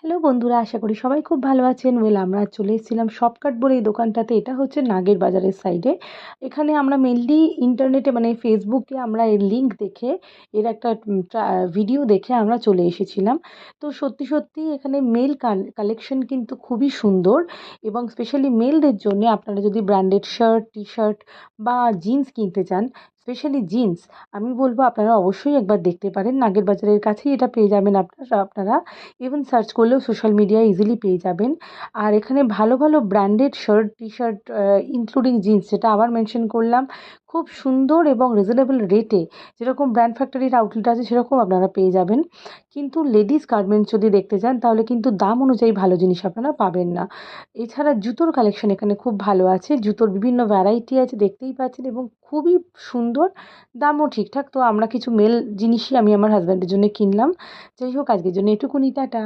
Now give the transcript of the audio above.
Hello বন্ধুরা, আশা করি সবাই খুব ভালো আছেন। আমরা আজ চলে এসেছিলাম শপকাট বলে এই দোকানটাতে। এটা হচ্ছে নাগের বাজারের সাইডে। এখানে আমরা মেনলি ইন্টারনেটে মানে ফেসবুকে আমরা এর লিঙ্ক দেখে এর একটা ভিডিও দেখে আমরা চলে এসেছিলাম। তো সত্যি সত্যি এখানে মেল কালেকশন কিন্তু খুবই সুন্দর, এবং স্পেশালি মেলদের জন্য আপনারা যদি ব্র্যান্ডেড শার্ট, টি শার্ট বা জিন্স কিনতে চান, স্পেশালি জিন্স, আমি বলবো আপনারা অবশ্যই একবার দেখতে পারেন। নাগের বাজারের কাছেই এটা পেয়ে যাবেন আপনারা ইভেন সার্চ করলেও সোশ্যাল মিডিয়ায় ইজিলি পেয়ে যাবেন। আর এখানে ভালো ভালো branded shirt, T shirt, including jeans, যেটা আবার মেনশন করলাম, খুব সুন্দর এবং রিজনেবল রেটে, যেরকম ব্র্যান্ড ফ্যাক্টরির আউটলেট আছে সেরকম আপনারা পেয়ে যাবেন। কিন্তু লেডিস গার্মেন্টস যদি দেখতে চান তাহলে কিন্তু দাম অনুযায়ী ভালো জিনিস আপনারা পাবেন না। এছাড়া জুতোর কালেকশন এখানে খুব ভালো আছে, জুতোর বিভিন্ন ভ্যারাইটি আছে দেখতেই পাচ্ছেন, এবং খুবই সুন্দর, দামও ঠিকঠাক। তো আমরা কিছু মেল জিনিসই আমি আমার হাজব্যান্ডের জন্য কিনলাম। যাই হোক, আজকের জন্য এটুকুনি, টাটা।